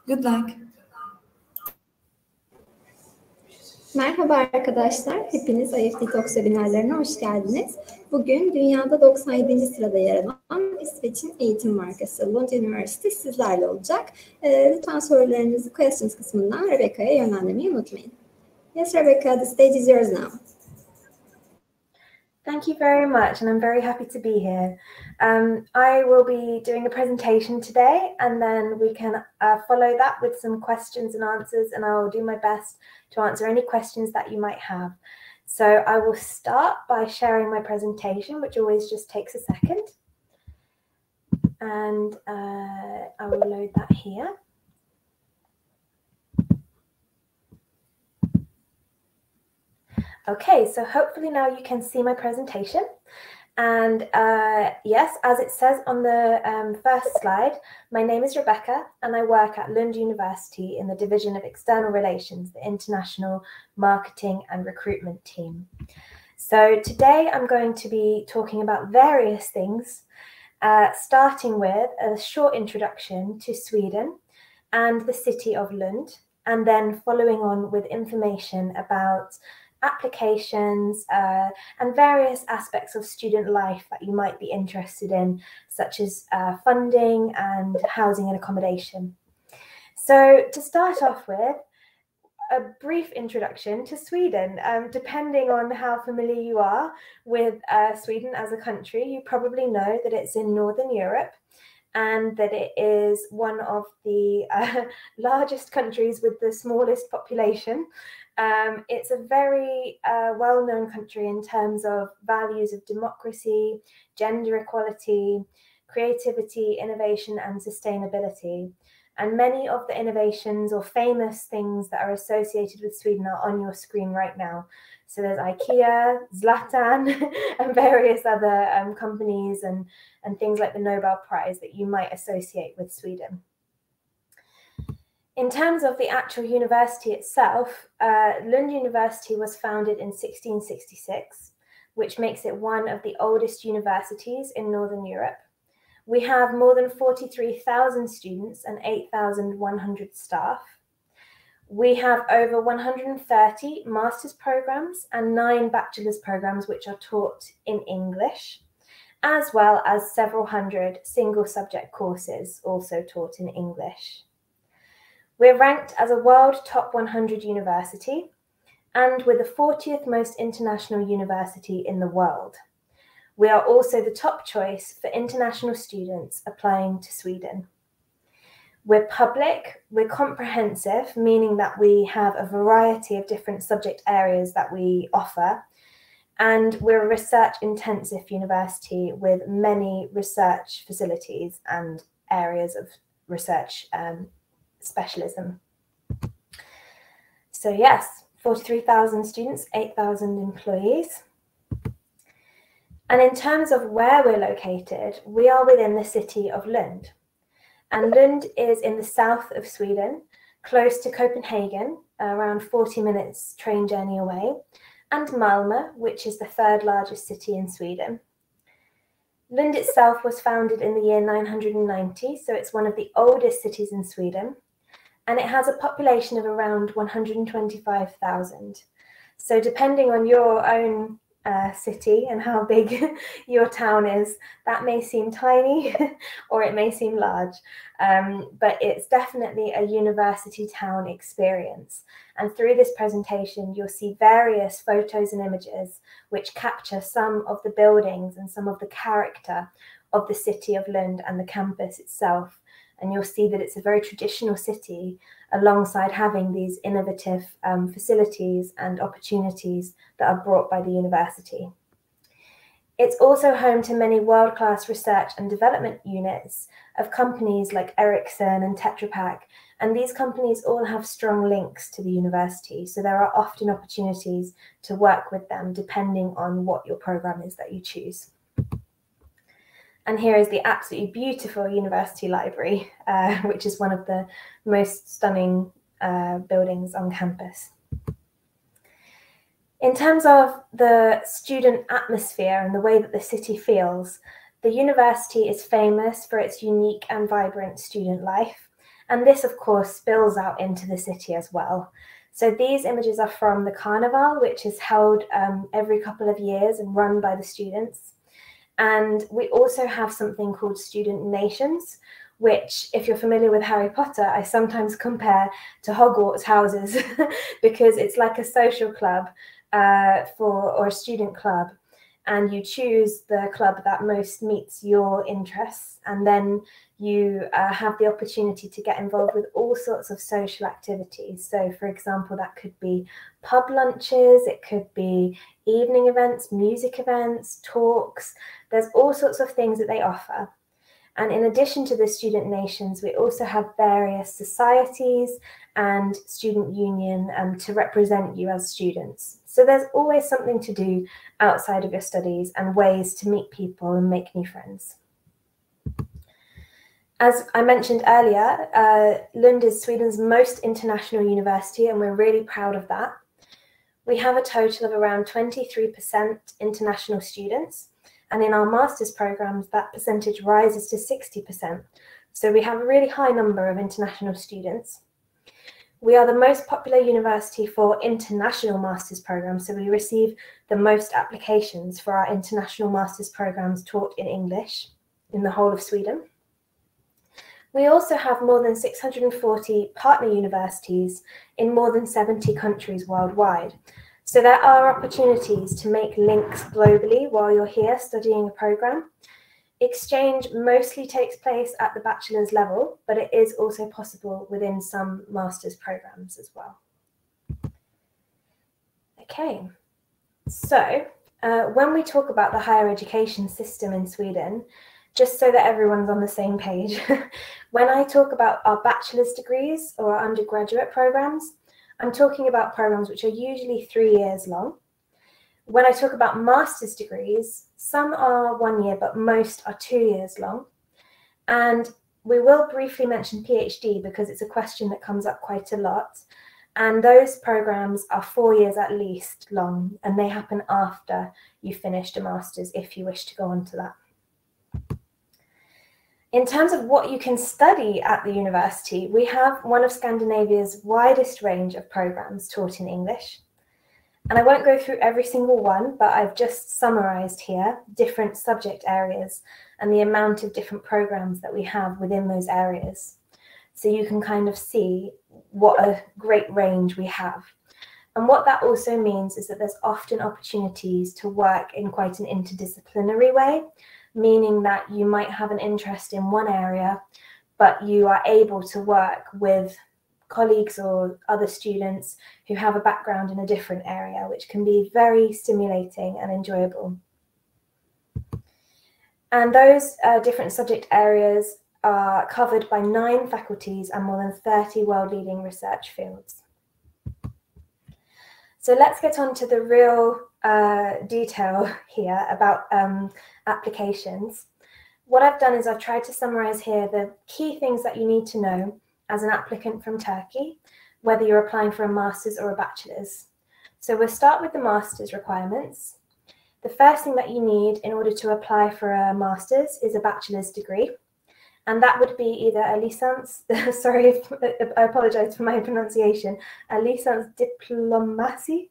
Good luck. Merhaba arkadaşlar, hepiniz IEFT Talks webinarlarına hoş geldiniz. Bugün Dünya'da 97. sırada yer alan İsveç'in eğitim markası Lund University sizlerle olacak. Lütfen sorularınızı questions kısmından Rebecca'ya yönlendirmeyi unutmayın. Yes, Rebecca, the stage is yours now. Thank you very much, and I'm very happy to be here. I will be doing a presentation today, and then we can follow that with some questions and answers, and I will do my best to answer any questions that you might have. So I will start by sharing my presentation, which always just takes a second. And I will load that here. Okay, so hopefully now you can see my presentation. And yes, as it says on the first slide, my name is Rebecca and I work at Lund University in the Division of External Relations, the International Marketing and Recruitment team. So today I'm going to be talking about various things, starting with a short introduction to Sweden and the city of Lund, and then following on with information about applications and various aspects of student life that you might be interested in, such as funding and housing and accommodation. So to start off with, a brief introduction to Sweden. Depending on how familiar you are with Sweden as a country, you probably know that it's in Northern Europe and that it is one of the largest countries with the smallest population. It's a very well-known country in terms of values of democracy, gender equality, creativity, innovation, and sustainability. And many of the innovations or famous things that are associated with Sweden are on your screen right now. So there's IKEA, Zlatan, and various other companies and things like the Nobel Prize that you might associate with Sweden. In terms of the actual university itself, Lund University was founded in 1666, which makes it one of the oldest universities in Northern Europe. We have more than 43,000 students and 8,100 staff. We have over 130 master's programs and 9 bachelor's programs which are taught in English, as well as several hundred single subject courses also taught in English. We're ranked as a world top 100 university and we're the 40th most international university in the world. We are also the top choice for international students applying to Sweden. We're public, we're comprehensive, meaning that we have a variety of different subject areas that we offer, and we're a research-intensive university with many research facilities and areas of research specialism. So yes, 43,000 students, 8,000 employees. And in terms of where we're located, we are within the city of Lund. And Lund is in the south of Sweden, close to Copenhagen, around 40 minutes train journey away, and Malmö, which is the 3rd largest city in Sweden. Lund itself was founded in the year 990, so it's one of the oldest cities in Sweden. And it has a population of around 125,000. So depending on your own city and how big your town is, that may seem tiny or it may seem large, but it's definitely a university town experience. And through this presentation, you'll see various photos and images which capture some of the buildings and some of the character of the city of Lund and the campus itself. And you'll see that it's a very traditional city alongside having these innovative facilities and opportunities that are brought by the university. It's also home to many world-class research and development units of companies like Ericsson and Tetra Pak, and these companies all have strong links to the university, so there are often opportunities to work with them depending on what your program is that you choose. And here is the absolutely beautiful university library, which is one of the most stunning buildings on campus. In terms of the student atmosphere and the way that the city feels, the university is famous for its unique and vibrant student life, And this, of course, spills out into the city as well. So these images are from the Carnival, which is held every couple of years and run by the students. And we also have something called student nations, which, if you're familiar with Harry Potter, I sometimes compare to Hogwarts houses because it's like a social club or a student club. And you choose the club that most meets your interests, and then you have the opportunity to get involved with all sorts of social activities. So, for example, that could be pub lunches, it could be evening events, music events, talks. There's all sorts of things that they offer. And in addition to the student nations, we also have various societies and student union to represent you as students. So there's always something to do outside of your studies and ways to meet people and make new friends. As I mentioned earlier, Lund is Sweden's most international university, and we're really proud of that. We have a total of around 23% international students, and in our master's programs, that percentage rises to 60%. So we have a really high number of international students. We are the most popular university for international master's programs, so we receive the most applications for our international master's programs taught in English in the whole of Sweden. We also have more than 640 partner universities in more than 70 countries worldwide. So there are opportunities to make links globally while you're here studying a program. Exchange mostly takes place at the bachelor's level, but it is also possible within some master's programs as well. Okay, so when we talk about the higher education system in Sweden, just so that everyone's on the same page, when I talk about our bachelor's degrees or our undergraduate programs, I'm talking about programs which are usually 3 years long. When I talk about master's degrees, some are 1 year, but most are 2 years long. And we will briefly mention PhD because it's a question that comes up quite a lot. And those programs are 4 years at least long, and they happen after you've finished a master's if you wish to go on to that. In terms of what you can study at the university, we have one of Scandinavia's widest range of programs taught in English. And I won't go through every single one, but I've just summarized here different subject areas and the amount of different programs that we have within those areas. So you can kind of see what a great range we have. And what that also means is that there's often opportunities to work in quite an interdisciplinary way, meaning that you might have an interest in one area, but you are able to work with colleagues or other students who have a background in a different area, which can be very stimulating and enjoyable. And those different subject areas are covered by 9 faculties and more than 30 world-leading research fields. So let's get on to the real detail here about applications. What I've done is I've tried to summarize here the key things that you need to know as an applicant from Turkey, whether you're applying for a master's or a bachelor's. So we'll start with the master's requirements. The first thing that you need in order to apply for a master's is a bachelor's degree. And that would be either a licence, sorry, I apologise for my pronunciation, a licence diplomacy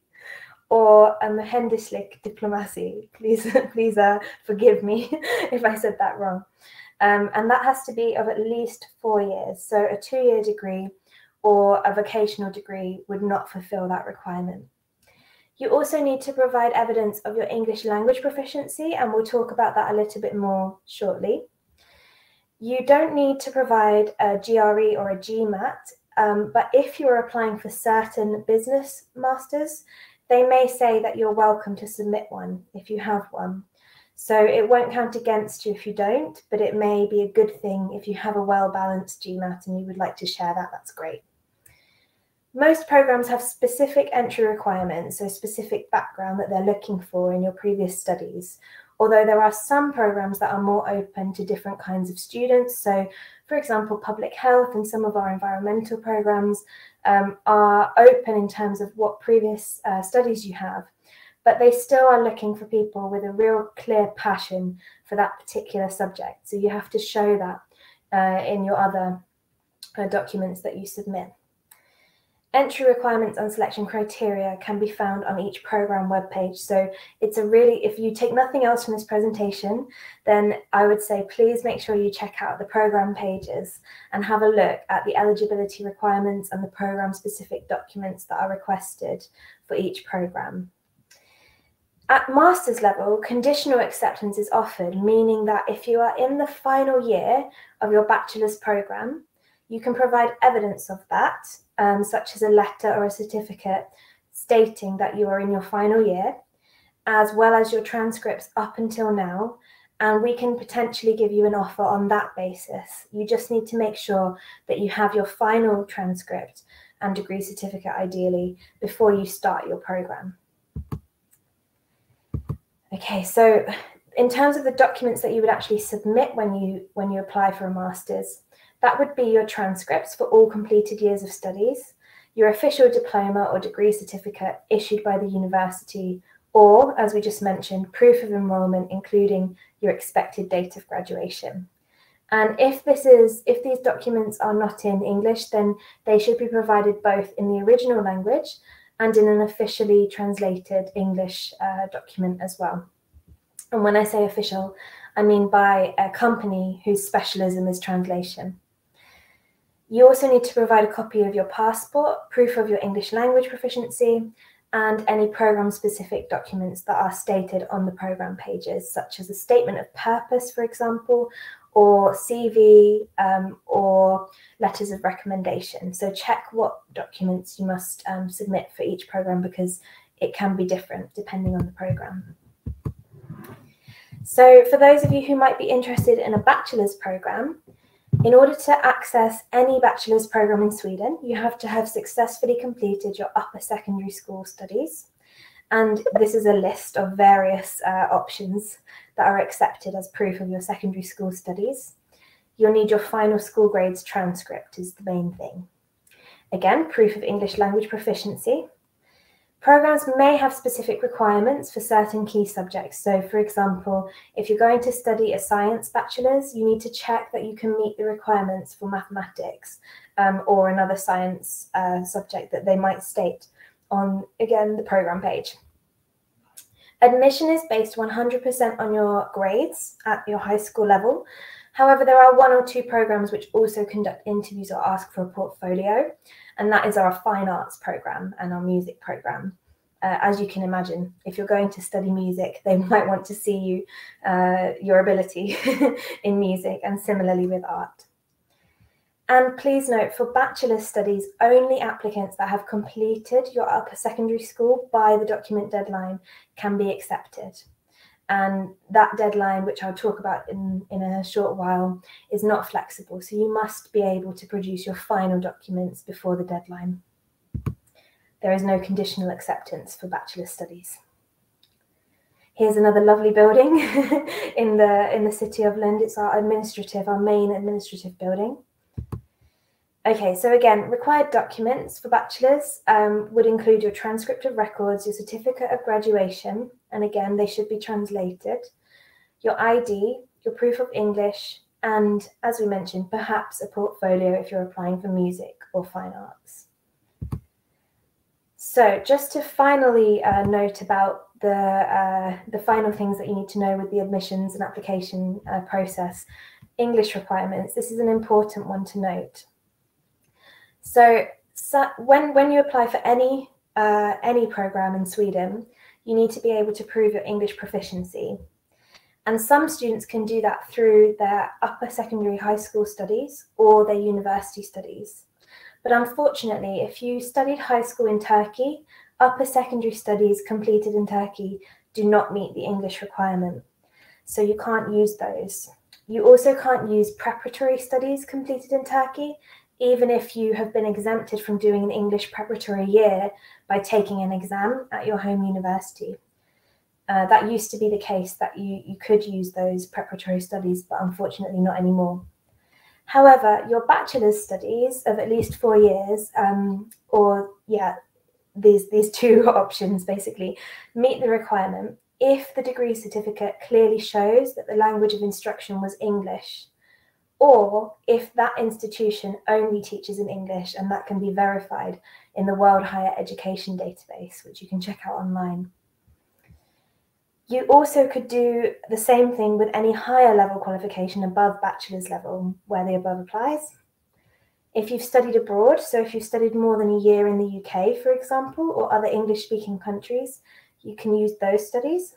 or a mühendislik diplomacy. Please forgive me if I said that wrong. And that has to be of at least 4 years. So a 2-year degree or a vocational degree would not fulfill that requirement. You also need to provide evidence of your English language proficiency, and we'll talk about that a little bit more shortly. You don't need to provide a GRE or a GMAT, but if you're applying for certain business masters, they may say that you're welcome to submit one if you have one. So it won't count against you if you don't, but it may be a good thing if you have a well-balanced GMAT and you would like to share that, that's great. Most programs have specific entry requirements, so specific background that they're looking for in your previous studies, although there are some programs that are more open to different kinds of students. So, for example, public health and some of our environmental programs are open in terms of what previous studies you have, but they still are looking for people with a real clear passion for that particular subject. So you have to show that in your other documents that you submit. Entry requirements and selection criteria can be found on each program webpage. So it's if you take nothing else from this presentation, then I would say please make sure you check out the program pages and have a look at the eligibility requirements and the program specific documents that are requested for each program. At master's level, conditional acceptance is offered, meaning that if you are in the final year of your bachelor's program, you can provide evidence of that, such as a letter or a certificate stating that you are in your final year, as well as your transcripts up until now, and we can potentially give you an offer on that basis. You just need to make sure that you have your final transcript and degree certificate ideally before you start your program. Okay, so in terms of the documents that you would actually submit when you apply for a master's, that would be your transcripts for all completed years of studies, your official diploma or degree certificate issued by the university, or, as we just mentioned, proof of enrolment, including your expected date of graduation. And if these documents are not in English, then they should be provided both in the original language and in an officially translated English document as well. And when I say official, I mean by a company whose specialism is translation. You also need to provide a copy of your passport, proof of your English language proficiency, and any program-specific documents that are stated on the program pages, such as a statement of purpose, for example, or CV, or letters of recommendation. So check what documents you must submit for each program, because it can be different depending on the program. So for those of you who might be interested in a bachelor's program, in order to access any bachelor's program in Sweden, you have to have successfully completed your upper secondary school studies. And this is a list of various options that are accepted as proof of your secondary school studies. You'll need your final school grades transcript is the main thing. Again, proof of English language proficiency. Programs may have specific requirements for certain key subjects. So, for example, if you're going to study a science bachelor's, you need to check that you can meet the requirements for mathematics or another science subject that they might state on, again, the program page. Admission is based 100% on your grades at your high school level. However, there are 1 or 2 programs which also conduct interviews or ask for a portfolio, and that is our fine arts program and our music program. As you can imagine, if you're going to study music, they might want to see you, your ability in music, and similarly with art. And please note, for bachelor studies, only applicants that have completed your upper secondary school by the document deadline can be accepted. And that deadline, which I'll talk about in a short while, is not flexible. So you must be able to produce your final documents before the deadline. There is no conditional acceptance for bachelor studies. Here's another lovely building in the city of Lund. It's our main administrative building. Okay, so again, required documents for bachelors would include your transcript of records, your certificate of graduation, and again, they should be translated, your ID, your proof of English, and as we mentioned, perhaps a portfolio if you're applying for music or fine arts. So just to finally note about the final things that you need to know with the admissions and application process, English requirements. This is an important one to note. So when you apply for any program in Sweden, you need to be able to prove your English proficiency. And some students can do that through their upper secondary high school studies or their university studies. But unfortunately, if you studied high school in Turkey, upper secondary studies completed in Turkey do not meet the English requirement. So you can't use those. You also can't use preparatory studies completed in Turkey, even if you have been exempted from doing an English preparatory year by taking an exam at your home university. That used to be the case, that you could use those preparatory studies, but unfortunately not anymore. However, your bachelor's studies of at least 4 years, these 2 options basically, meet the requirement if the degree certificate clearly shows that the language of instruction was English, or if that institution only teaches in English, and that can be verified in the World Higher Education Database, which you can check out online. You also could do the same thing with any higher level qualification above bachelor's level, where the above applies. If you've studied abroad, so if you've studied more than a year in the UK, for example, or other English-speaking countries, you can use those studies.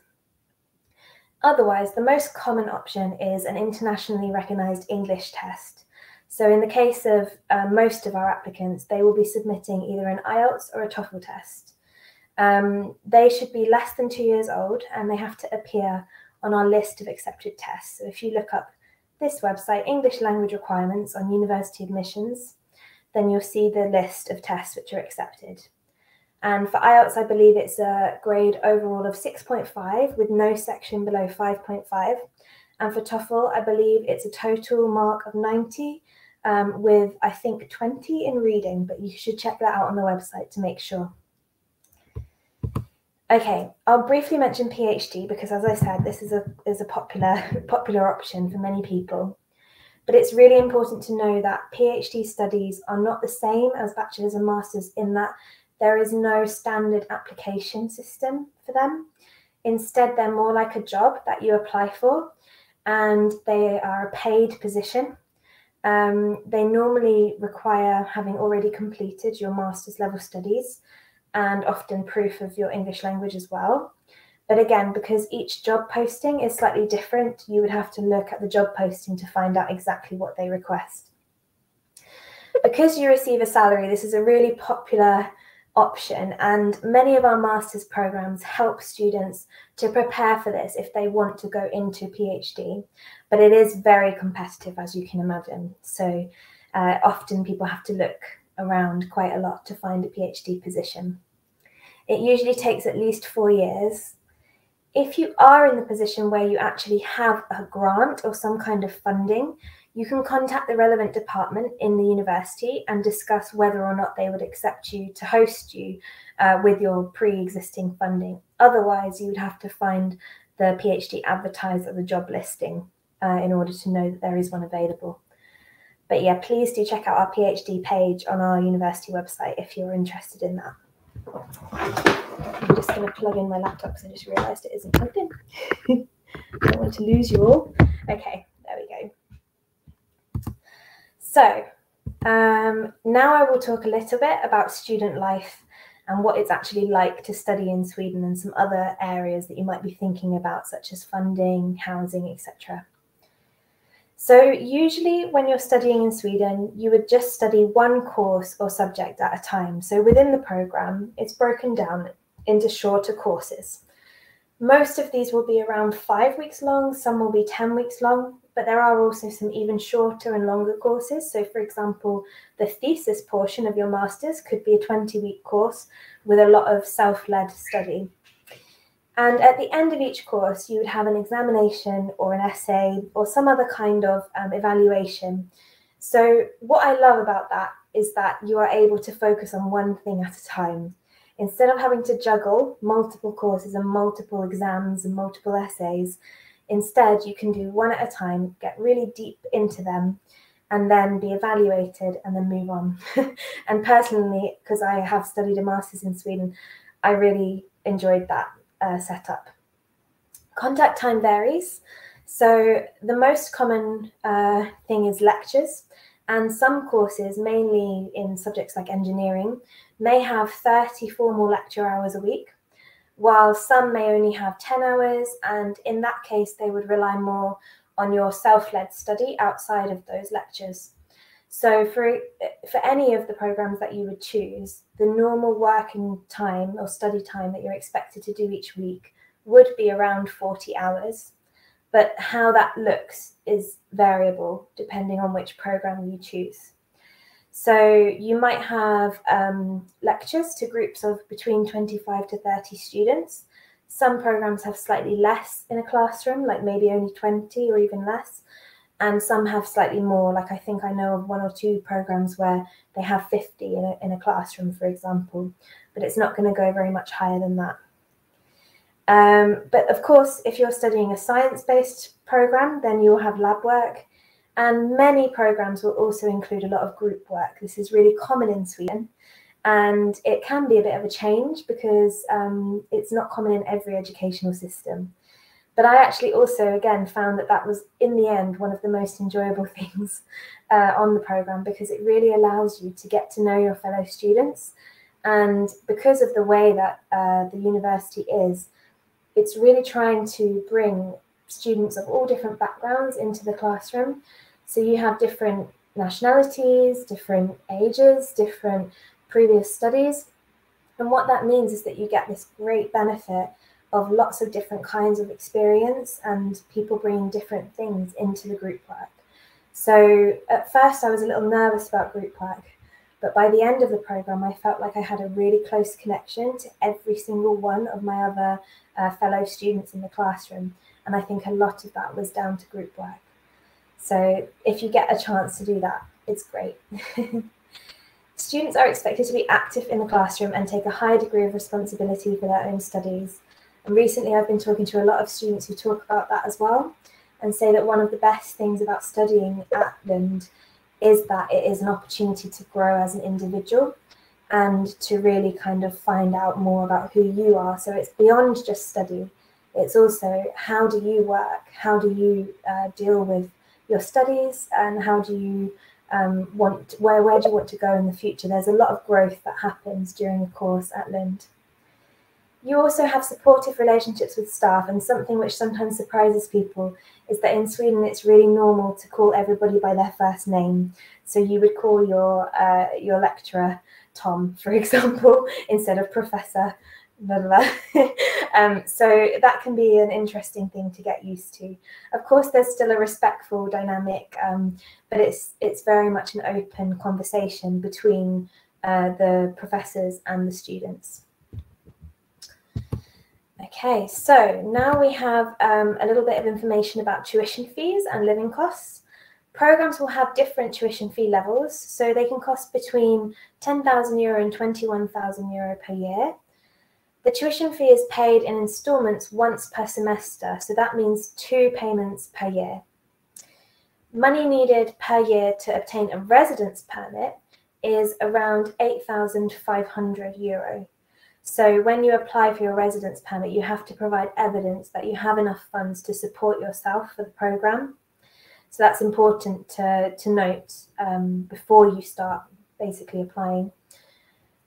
Otherwise, the most common option is an internationally recognised English test. So in the case of most of our applicants, they will be submitting either an IELTS or a TOEFL test. They should be less than 2 years old, and they have to appear on our list of accepted tests. So if you look up this website, English Language Requirements on University Admissions, then you'll see the list of tests which are accepted. And for IELTS, I believe it's a grade overall of 6.5 with no section below 5.5. And for TOEFL, I believe it's a total mark of 90 with, I think, 20 in reading, but you should check that out on the website to make sure. Okay, I'll briefly mention PhD because, as I said, this is a popular option for many people. But it's really important to know that PhD studies are not the same as bachelor's and master's in that there is no standard application system for them. Instead, they're more like a job that you apply for, and they are a paid position. They normally require having already completed your master's level studies and often proof of your English language as well. But again, because each job posting is slightly different, you would have to look at the job posting to find out exactly what they request. Because you receive a salary, this is a really popular option, and many of our master's programs help students to prepare for this if they want to go into PhD. But it is very competitive, as you can imagine. So often people have to look around quite a lot to find a PhD position. It usually takes at least 4 years. If you are in the position where you actually have a grant or some kind of funding, you can contact the relevant department in the university and discuss whether or not they would accept you to host you with your pre-existing funding. Otherwise, you would have to find the PhD advertised at the job listing in order to know that there is one available. But yeah, please do check out our PhD page on our university website if you're interested in that. I'm just going to plug in my laptop because I just realised it isn't plugged in. I don't want to lose you all. Okay, there we go. So now I will talk a little bit about student life and what it's actually like to study in Sweden and some other areas that you might be thinking about, such as funding, housing, etc. So usually when you're studying in Sweden, you would just study one course or subject at a time. So within the program, it's broken down into shorter courses. Most of these will be around 5 weeks long, some will be 10 weeks long, but there are also some even shorter and longer courses. So for example, the thesis portion of your master's could be a 20-week course with a lot of self-led study. And at the end of each course, you would have an examination or an essay or some other kind of evaluation. So what I love about that is that you are able to focus on one thing at a time. Instead of having to juggle multiple courses and multiple exams and multiple essays, instead you can do one at a time, get really deep into them, and then be evaluated and then move on. And personally, because I have studied a master's in Sweden, I really enjoyed that setup. Contact time varies. So the most common thing is lectures, and some courses, mainly in subjects like engineering, may have 30 formal lecture hours a week, while some may only have 10 hours, and in that case they would rely more on your self-led study outside of those lectures. So for any of the programs that you would choose, the normal working time or study time that you're expected to do each week would be around 40 hours. But how that looks is variable depending on which program you choose. So you might have lectures to groups of between 25 to 30 students. Some programs have slightly less in a classroom, like maybe only 20 or even less. And some have slightly more, like I think I know of 1 or 2 programs where they have 50 in a classroom, for example, but it's not going to go very much higher than that. But of course, if you're studying a science-based program, then you'll have lab work. And many programs will also include a lot of group work. This is really common in Sweden, and it can be a bit of a change because it's not common in every educational system. But I actually also, again, found that that was, in the end, one of the most enjoyable things on the program, because it really allows you to get to know your fellow students. And because of the way that the university is, it's really trying to bring students of all different backgrounds into the classroom. So you have different nationalities, different ages, different previous studies. And what that means is that you get this great benefit of lots of different kinds of experience and people bringing different things into the group work. So at first I was a little nervous about group work, but by the end of the program, I felt like I had a really close connection to every single one of my other fellow students in the classroom. And I think a lot of that was down to group work. So if you get a chance to do that, it's great. Students are expected to be active in the classroom and take a high degree of responsibility for their own studies. And recently I've been talking to a lot of students who talk about that as well, and say that one of the best things about studying at Lund is that it is an opportunity to grow as an individual and to really kind of find out more about who you are. So it's beyond just study. It's also, how do you work? How do you deal with your studies? And how do you where do you want to go in the future? There's a lot of growth that happens during the course at Lund. You also have supportive relationships with staff, and something which sometimes surprises people is that in Sweden it's really normal to call everybody by their first name. So you would call your lecturer Tom, for example, instead of Professor blah, blah, blah. So that can be an interesting thing to get used to. Of course, there's still a respectful dynamic, but it's very much an open conversation between the professors and the students. Okay, so now we have a little bit of information about tuition fees and living costs. Programs will have different tuition fee levels, so they can cost between €10,000 and €21,000 per year. The tuition fee is paid in instalments once per semester, so that means 2 payments per year. Money needed per year to obtain a residence permit is around €8,500. So when you apply for your residence permit, you have to provide evidence that you have enough funds to support yourself for the program. So that's important to note before you start basically applying.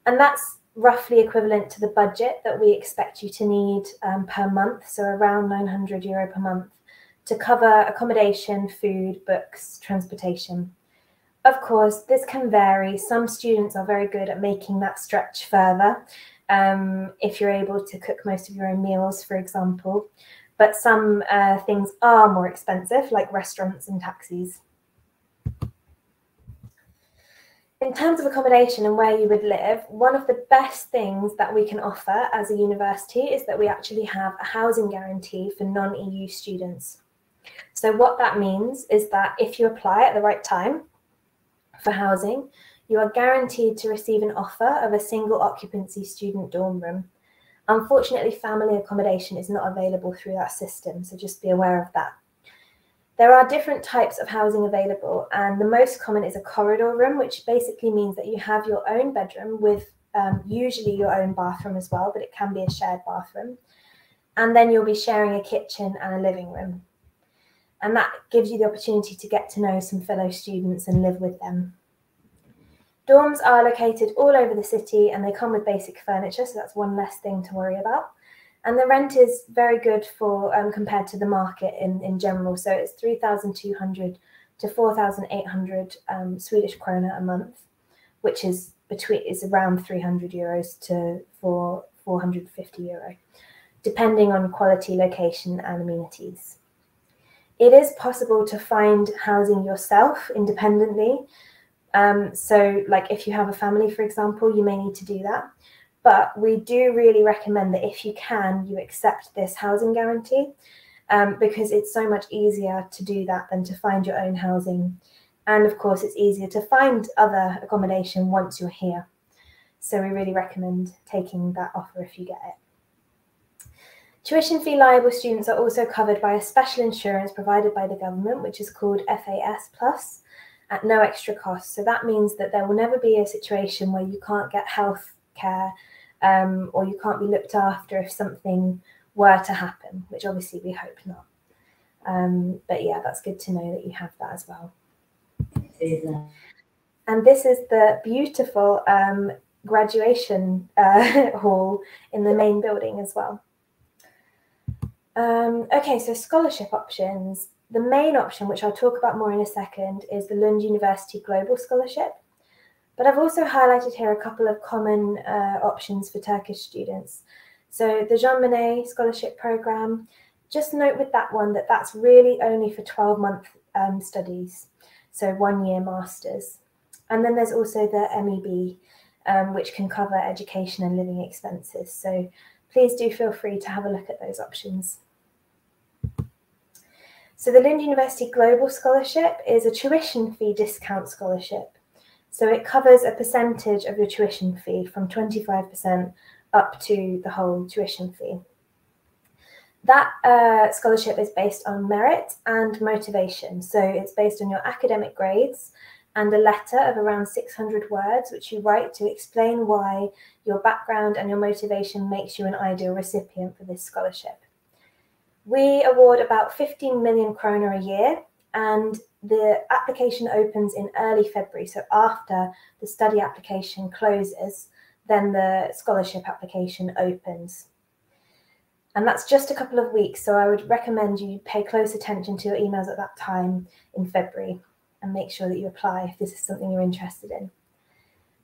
And that's roughly equivalent to the budget that we expect you to need per month, so around €900 per month, to cover accommodation, food, books, transportation. Of course, this can vary. Some students are very good at making that stretch further, if you're able to cook most of your own meals, for example. But some things are more expensive, like restaurants and taxis. In terms of accommodation and where you would live, one of the best things that we can offer as a university is that we actually have a housing guarantee for non-EU students. So what that means is that if you apply at the right time for housing, you are guaranteed to receive an offer of a single occupancy student dorm room. Unfortunately, family accommodation is not available through that system, so just be aware of that. There are different types of housing available, and the most common is a corridor room, which basically means that you have your own bedroom with usually your own bathroom as well, but it can be a shared bathroom. And then you'll be sharing a kitchen and a living room. And that gives you the opportunity to get to know some fellow students and live with them. Dorms are located all over the city and they come with basic furniture, so that's one less thing to worry about. And the rent is very good for compared to the market in general. So it's 3,200 to 4,800 Swedish krona a month, which is around €300 to €450, depending on quality, location, and amenities. It is possible to find housing yourself independently. So like if you have a family, for example, you may need to do that. But we do really recommend that if you can, you accept this housing guarantee because it's so much easier to do that than to find your own housing. And of course, it's easier to find other accommodation once you're here. So we really recommend taking that offer if you get it. Tuition fee liable students are also covered by a special insurance provided by the government, which is called FAS Plus, at no extra cost. So that means that there will never be a situation where you can't get health care or you can't be looked after if something were to happen, which obviously we hope not. But yeah, that's good to know that you have that as well. And this is the beautiful graduation hall in the main building as well. Okay, so scholarship options. The main option, which I'll talk about more in a second, is the Lund University Global Scholarship. But I've also highlighted here a couple of common options for Turkish students. So the Jean Monnet Scholarship Programme, just note with that one that that's really only for 12-month studies, so 1 year masters. And then there's also the MEB, which can cover education and living expenses. So please do feel free to have a look at those options. So the Lund University Global Scholarship is a tuition fee discount scholarship. So it covers a percentage of your tuition fee from 25% up to the whole tuition fee. That scholarship is based on merit and motivation. So it's based on your academic grades and a letter of around 600 words, which you write to explain why your background and your motivation makes you an ideal recipient for this scholarship. We award about 15 million kroner a year, and the application opens in early February. So after the study application closes, then the scholarship application opens. And that's just a couple of weeks, so I would recommend you pay close attention to your emails at that time in February and make sure that you apply if this is something you're interested in.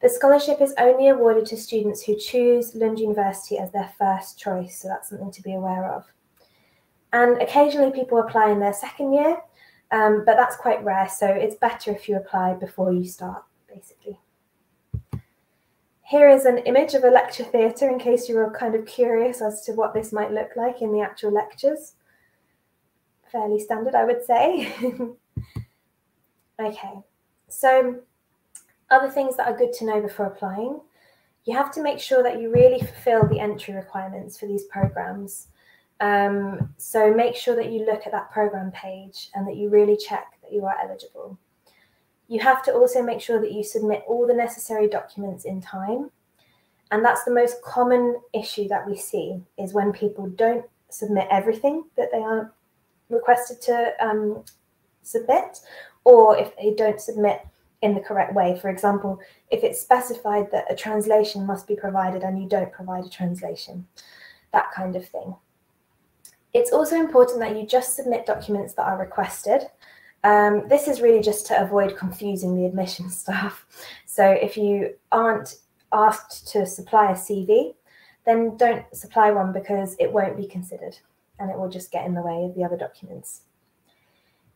The scholarship is only awarded to students who choose Lund University as their first choice, so that's something to be aware of. And occasionally people apply in their second year, but that's quite rare, so it's better if you apply before you start, basically. Here is an image of a lecture theatre in case you were kind of curious as to what this might look like in the actual lectures. Fairly standard, I would say. Okay, so other things that are good to know before applying. You have to make sure that you really fulfill the entry requirements for these programs. So make sure that you look at that program page and that you really check that you are eligible. You have to also make sure that you submit all the necessary documents in time. And that's the most common issue that we see, is when people don't submit everything that they are requested to submit, or if they don't submit in the correct way. For example, if it's specified that a translation must be provided and you don't provide a translation, that kind of thing. It's also important that you just submit documents that are requested. This is really just to avoid confusing the admissions staff. So if you aren't asked to supply a CV, then don't supply one because it won't be considered and it will just get in the way of the other documents.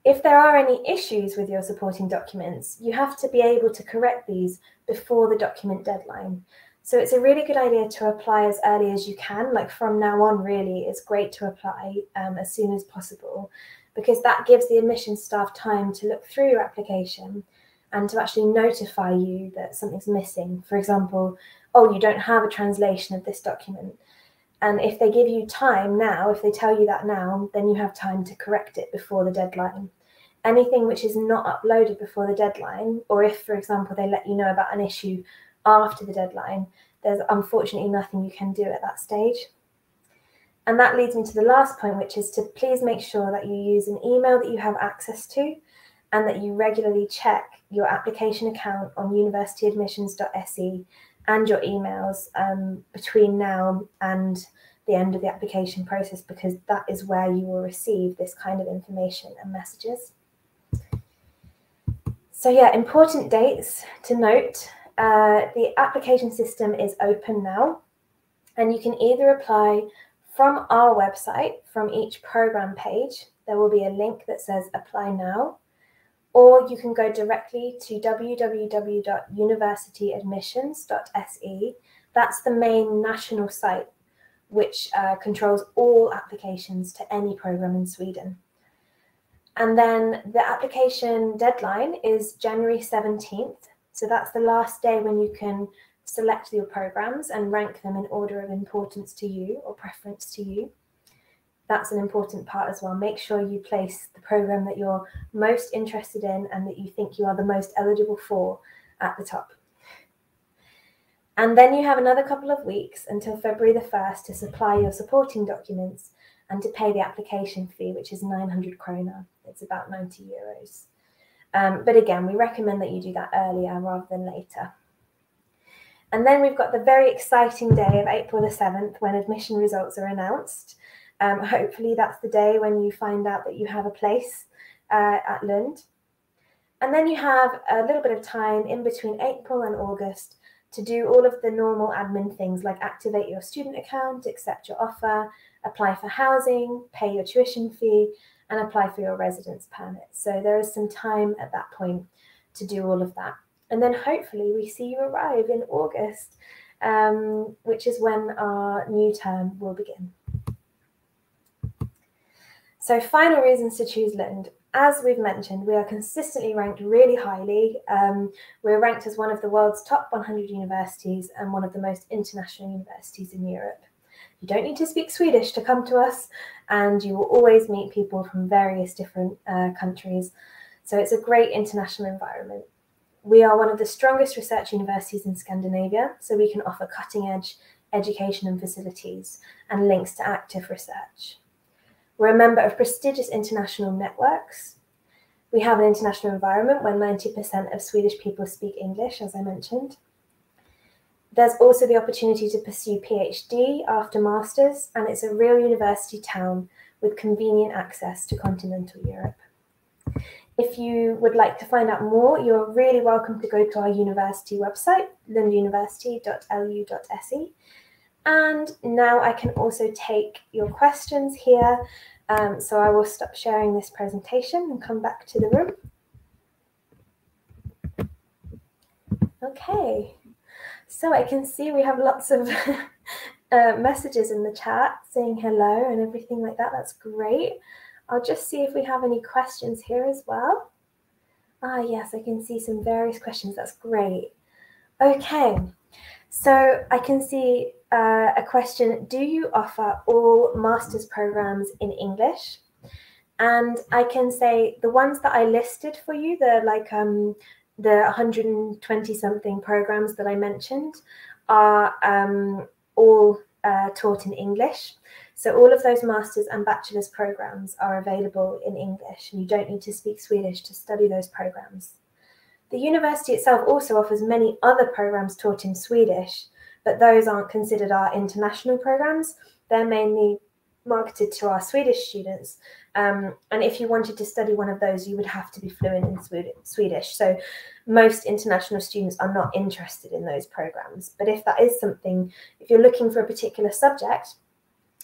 If there are any issues with your supporting documents, you have to be able to correct these before the document deadline. So it's a really good idea to apply as early as you can, like from now on really, it's great to apply as soon as possible, because that gives the admissions staff time to look through your application and to actually notify you that something's missing. For example, oh, you don't have a translation of this document. And if they give you time now, if they tell you that now, then you have time to correct it before the deadline. Anything which is not uploaded before the deadline, or if, for example, they let you know about an issue after the deadline, there's unfortunately nothing you can do at that stage. And that leads me to the last point, which is to please make sure that you use an email that you have access to and that you regularly check your application account on universityadmissions.se and your emails between now and the end of the application process, because that is where you will receive this kind of information and messages. So yeah, important dates to note. The application system is open now, and you can either apply from our website, from each program page. There will be a link that says apply now, or you can go directly to www.universityadmissions.se. That's the main national site which controls all applications to any program in Sweden. And then the application deadline is January 17th. So that's the last day when you can select your programs and rank them in order of importance to you or preference to you. That's an important part as well. Make sure you place the program that you're most interested in and that you think you are the most eligible for at the top. And then you have another couple of weeks until February the 1st to supply your supporting documents and to pay the application fee, which is 900 krona. It's about 90 euros. But again, we recommend that you do that earlier rather than later. And then we've got the very exciting day of April the 7th when admission results are announced. Hopefully that's the day when you find out that you have a place at Lund. And then you have a little bit of time in between April and August to do all of the normal admin things like activate your student account, accept your offer, apply for housing, pay your tuition fee, and apply for your residence permit. So there is some time at that point to do all of that. And then hopefully we see you arrive in August, which is when our new term will begin. So final reasons to choose Lund. As we've mentioned, we are consistently ranked really highly. We're ranked as one of the world's top 100 universities and one of the most international universities in Europe. You don't need to speak Swedish to come to us, and you will always meet people from various different countries. So it's a great international environment. We are one of the strongest research universities in Scandinavia, so we can offer cutting-edge education and facilities and links to active research. We're a member of prestigious international networks. We have an international environment where 90% of Swedish people speak English, as I mentioned. There's also the opportunity to pursue PhD after masters, and it's a real university town with convenient access to continental Europe. If you would like to find out more, you're really welcome to go to our university website, lunduniversity.lu.se. And now I can also take your questions here. So I will stop sharing this presentation and come back to the room. Okay, so I can see we have lots of messages in the chat saying hello and everything like that. That's great. I'll just see if we have any questions here as well. Ah, yes, I can see some various questions. That's great. Okay, so I can see a question. Do you offer all master's programs in English? And I can say the ones that I listed for you, the 120 something programs that I mentioned are all taught in English. So all of those master's and bachelor's programs are available in English, and you don't need to speak Swedish to study those programs. The university itself also offers many other programs taught in Swedish, but those aren't considered our international programs. They're mainly marketed to our Swedish students. And if you wanted to study one of those, you would have to be fluent in Swedish. So most international students are not interested in those programs. But if that is something, if you're looking for a particular subject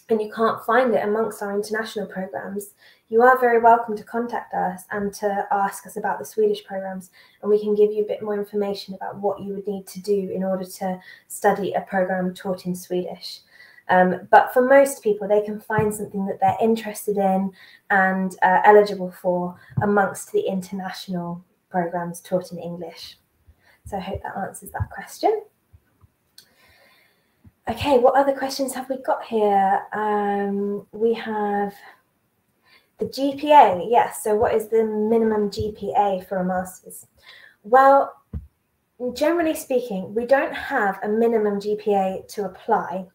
and you can't find it amongst our international programs, you are very welcome to contact us and to ask us about the Swedish programs, and we can give you a bit more information about what you would need to do in order to study a program taught in Swedish. But for most people, they can find something that they're interested in and eligible for amongst the international programs taught in English. So I hope that answers that question. Okay, what other questions have we got here? We have the GPA. Yes, so what is the minimum GPA for a master's? Well, generally speaking, we don't have a minimum GPA to apply.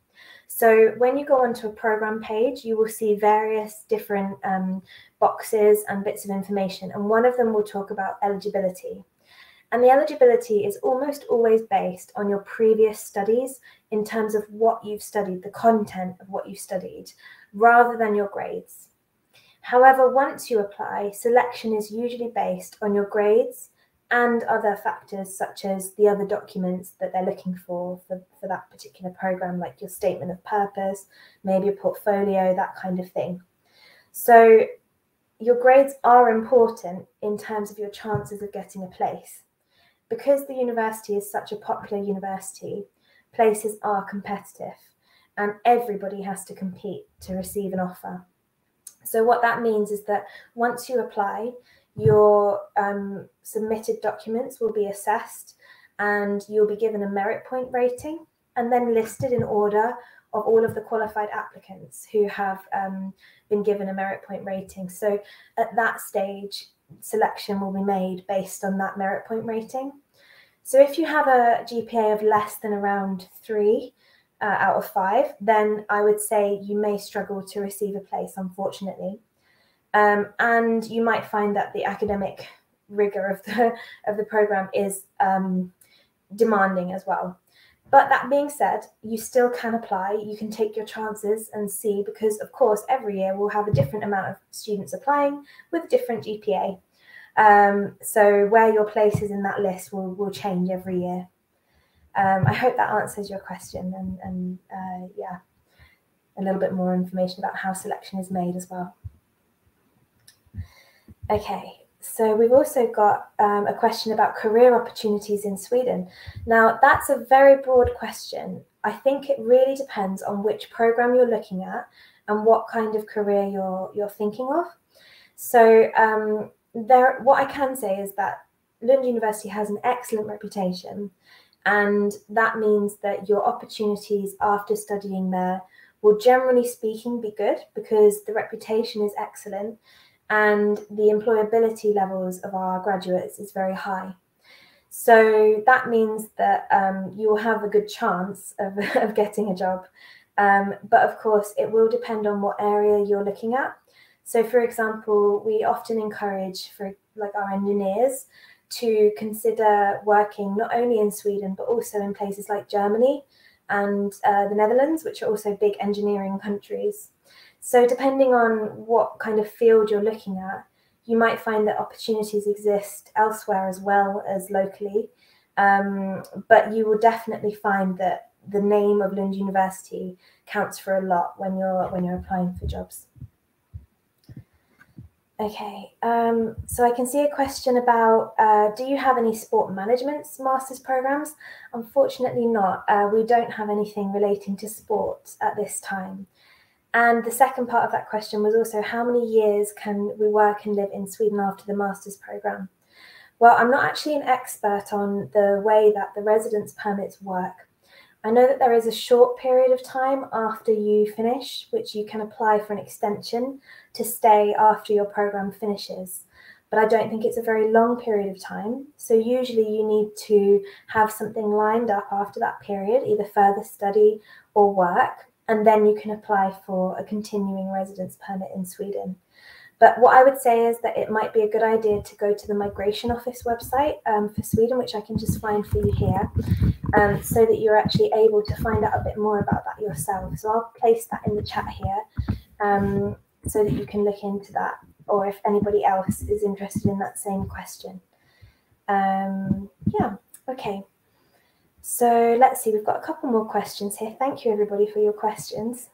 So when you go onto a program page, you will see various different boxes and bits of information, and one of them will talk about eligibility. And the eligibility is almost always based on your previous studies in terms of what you've studied, the content of what you've studied, rather than your grades. However, once you apply, selection is usually based on your grades and other factors such as the other documents that they're looking for that particular program, like your statement of purpose, maybe a portfolio, that kind of thing. So your grades are important in terms of your chances of getting a place. Because the university is such a popular university, places are competitive and everybody has to compete to receive an offer. So what that means is that once you apply, your submitted documents will be assessed and you'll be given a merit point rating. and then listed in order of all of the qualified applicants who have been given a merit point rating. So at that stage, selection will be made based on that merit point rating. So if you have a GPA of less than around 3 out of 5, then I would say you may struggle to receive a place, unfortunately. And you might find that the academic rigor of the program is demanding as well. But that being said, you still can apply. You can take your chances and see, because of course every year we'll have a different amount of students applying with a different GPA. So where your place is in that list will change every year. I hope that answers your question, and yeah, a little bit more information about how selection is made as well. Okay, so we've also got a question about career opportunities in Sweden. Now, that's a very broad question. I think it really depends on which program you're looking at and what kind of career you're thinking of. So what I can say is that Lund University has an excellent reputation, and that means that your opportunities after studying there will, generally speaking, be good, because the reputation is excellent and the employability levels of our graduates is very high. So that means that you will have a good chance of getting a job. But of course, it will depend on what area you're looking at. So for example, we often encourage our engineers to consider working not only in Sweden, but also in places like Germany and the Netherlands, which are also big engineering countries. So depending on what kind of field you're looking at, you might find that opportunities exist elsewhere as well as locally. But you will definitely find that the name of Lund University counts for a lot when you're applying for jobs. Okay, so I can see a question about, do you have any sport management master's programs? Unfortunately not. We don't have anything relating to sport at this time. And the second part of that question was also, how many years can we work and live in Sweden after the master's program? Well, I'm not actually an expert on the way that the residence permits work. I know that there is a short period of time after you finish, which you can apply for an extension to stay after your program finishes. But I don't think it's a very long period of time. So usually you need to have something lined up after that period, either further study or work, and then you can apply for a continuing residence permit in Sweden. But what I would say is that it might be a good idea to go to the Migration Office website for Sweden, which I can just find for you here, so that you're actually able to find out a bit more about that yourself. So I'll place that in the chat here so that you can look into that, or if anybody else is interested in that same question. Yeah, okay. So let's see, we've got a couple more questions here. Thank you everybody for your questions.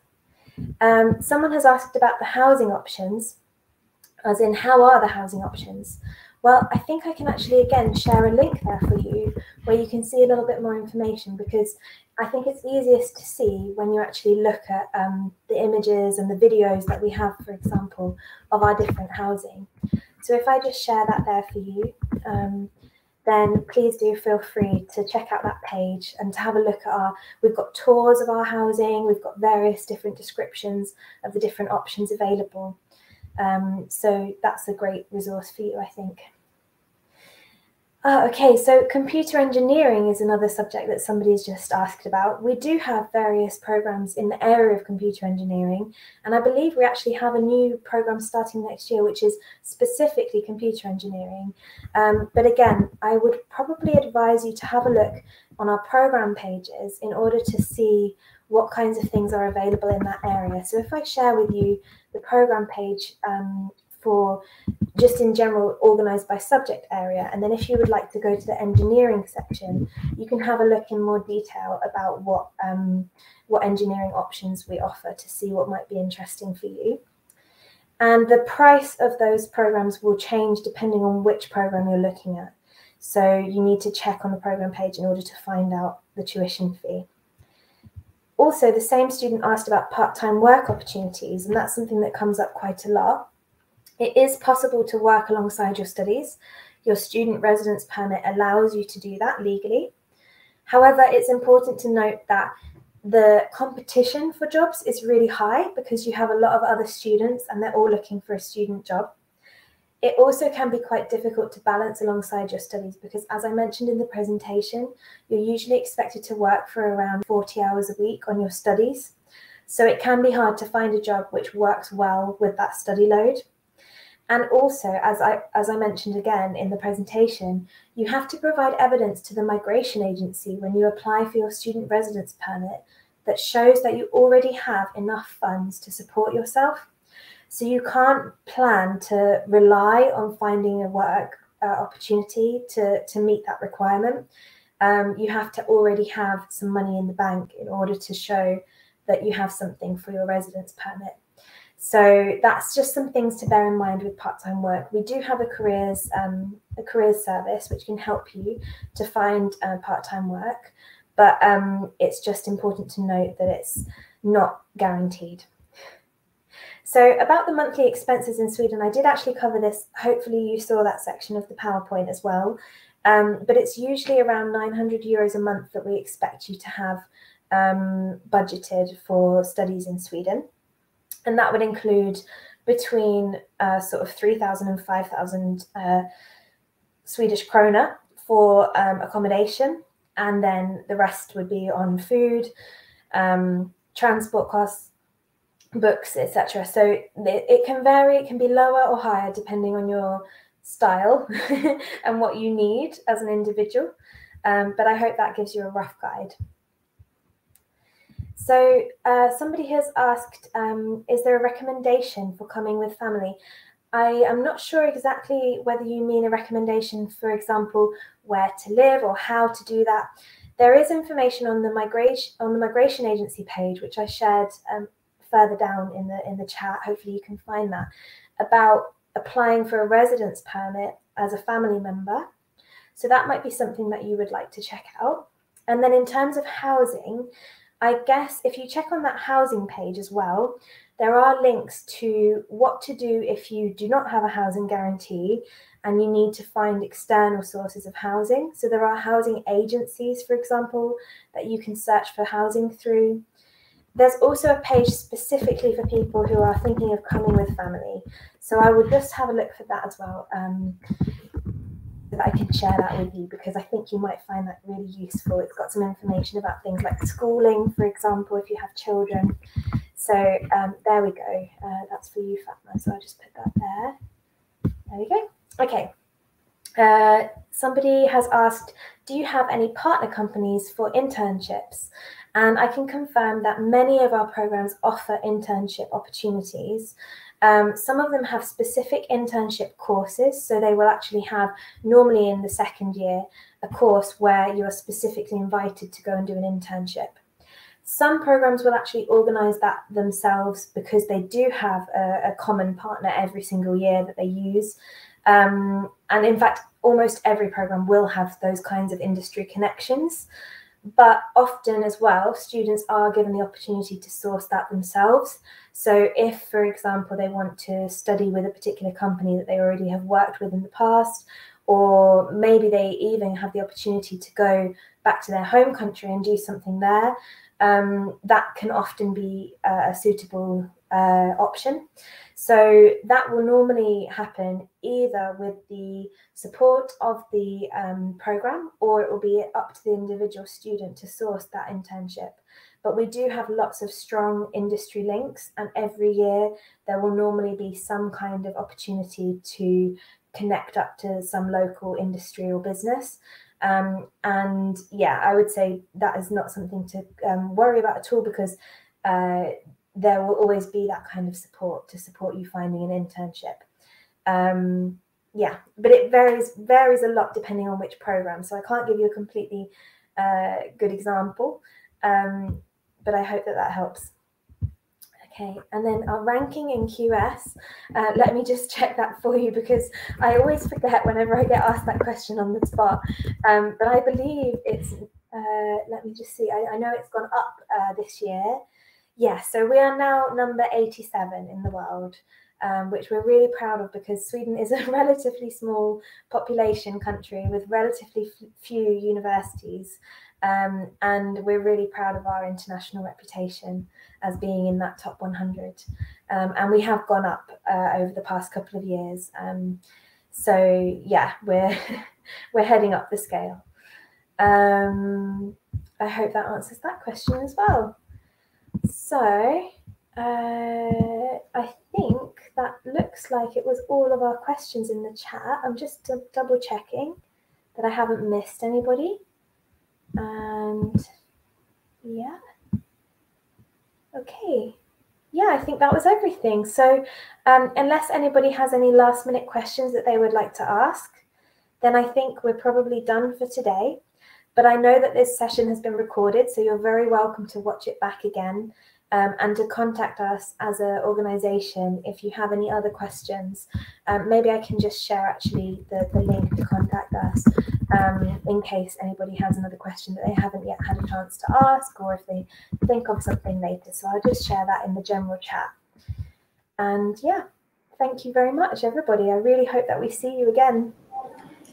Someone has asked about the housing options, as in how are the housing options? Well, I think I can actually again share a link there for you where you can see a little bit more information, because I think it's easiest to see when you actually look at the images and the videos that we have, for example, of our different housing. So if I just share that there for you, then please do feel free to check out that page and to have a look at we've got tours of our housing, we've got various different descriptions of the different options available. So that's a great resource for you, I think. Okay, so computer engineering is another subject that somebody's just asked about. We do have various programs in the area of computer engineering, and I believe we actually have a new program starting next year, which is specifically computer engineering. But again, I would probably advise you to have a look on our program pages in order to see what kinds of things are available in that area. So if I share with you the program page for just in general organized by subject area, and then if you would like to go to the engineering section, you can have a look in more detail about what engineering options we offer to see what might be interesting for you. And the price of those programs will change depending on which program you're looking at. So you need to check on the program page in order to find out the tuition fee. Also, the same student asked about part-time work opportunities, and that's something that comes up quite a lot. It is possible to work alongside your studies. Your student residence permit allows you to do that legally. However, it's important to note that the competition for jobs is really high because you have a lot of other students and they're all looking for a student job. It also can be quite difficult to balance alongside your studies because, as I mentioned in the presentation, you're usually expected to work for around 40 hours a week on your studies. So it can be hard to find a job which works well with that study load. And also, as I mentioned again in the presentation, you have to provide evidence to the migration agency when you apply for your student residence permit that shows that you already have enough funds to support yourself. So you can't plan to rely on finding a work opportunity to meet that requirement. You have to already have some money in the bank in order to show that you have something for your residence permit. So that's just some things to bear in mind with part-time work. We do have a careers service which can help you to find part-time work, but it's just important to note that it's not guaranteed. So about the monthly expenses in Sweden, I did actually cover this. Hopefully you saw that section of the PowerPoint as well. But it's usually around 900 euros a month that we expect you to have budgeted for studies in Sweden. And that would include between sort of 3,000 and 5,000 Swedish krona for accommodation. And then the rest would be on food, transport costs, books, etc. So it can vary. It can be lower or higher depending on your style and what you need as an individual. But I hope that gives you a rough guide. So somebody has asked, is there a recommendation for coming with family? I am not sure exactly whether you mean a recommendation, for example, where to live or how to do that. There is information on the migration agency page, which I shared further down in the chat. Hopefully you can find that, about applying for a residence permit as a family member. So that might be something that you would like to check out. And then in terms of housing, I guess if you check on that housing page as well, there are links to what to do if you do not have a housing guarantee and you need to find external sources of housing. So there are housing agencies, for example, that you can search for housing through. There's also a page specifically for people who are thinking of coming with family. So I would just have a look for that as well, so that I can share that with you, because I think you might find that really useful. It's got some information about things like schooling, for example, if you have children. So there we go. That's for you, Fatma. So I'll just put that there. There we go. Okay. Somebody has asked, do you have any partner companies for internships? And I can confirm that many of our programs offer internship opportunities. Some of them have specific internship courses, so they will actually have, normally in the second year, a course where you are specifically invited to go and do an internship. Some programs will actually organise that themselves because they do have a common partner every single year that they use. And in fact, almost every program will have those kinds of industry connections. But often as well, students are given the opportunity to source that themselves. So if, for example, they want to study with a particular company that they already have worked with in the past, or maybe they even have the opportunity to go back to their home country and do something there, that can often be a suitable option. So that will normally happen either with the support of the program, or it will be up to the individual student to source that internship. But we do have lots of strong industry links, and every year there will normally be some kind of opportunity to connect up to some local industry or business. And yeah, I would say that is not something to worry about at all, because there will always be that kind of support to support you finding an internship. Yeah, but it varies a lot depending on which program. So I can't give you a completely good example, but I hope that helps. Okay, and then our ranking in QS, let me just check that for you, because I always forget whenever I get asked that question on the spot. But I believe it's, let me just see, I know it's gone up this year. Yeah, so we are now number 87 in the world, which we're really proud of, because Sweden is a relatively small population country with relatively few universities. And we're really proud of our international reputation as being in that top 100. And we have gone up over the past couple of years. So yeah, we're heading up the scale. I hope that answers that question as well. So I think that looks like it was all of our questions in the chat. I'm just double checking that I haven't missed anybody. And yeah, okay. Yeah, I think that was everything. So unless anybody has any last minute questions that they would like to ask, then I think we're probably done for today. But I know that this session has been recorded, so you're very welcome to watch it back again and to contact us as an organisation if you have any other questions. Maybe I can just share actually the link to contact us in case anybody has another question that they haven't yet had a chance to ask, or if they think of something later. So I'll just share that in the general chat. And yeah, thank you very much, everybody. I really hope that we see you again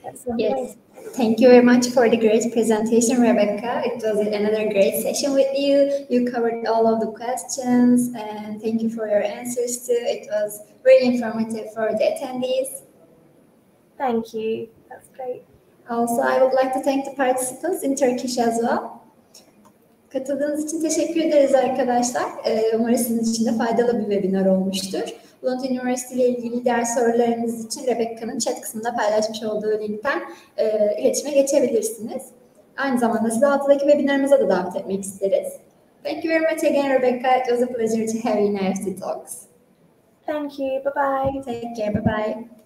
at some point. Thank you very much for the great presentation, Rebecca. It was another great session with you. You covered all of the questions, and thank you for your answers too. It was very informative for the attendees. Thank you. That's great. Also, I would like to thank the participants in Turkish as well. Katıldığınız için teşekkür ederiz arkadaşlar. Umarım sizin için de faydalı bir webinar olmuştur. Lund University ile ilgili diğer sorularınız için Rebecca'nın chat kısmında paylaşmış olduğu linkten iletişime geçebilirsiniz. Aynı zamanda sizi altıdaki webinarımıza da davet etmek isteriz. Thank you very much again, Rebecca. It was a pleasure to have you in IEFT Talks. Thank you. Bye-bye. Take care. Bye-bye.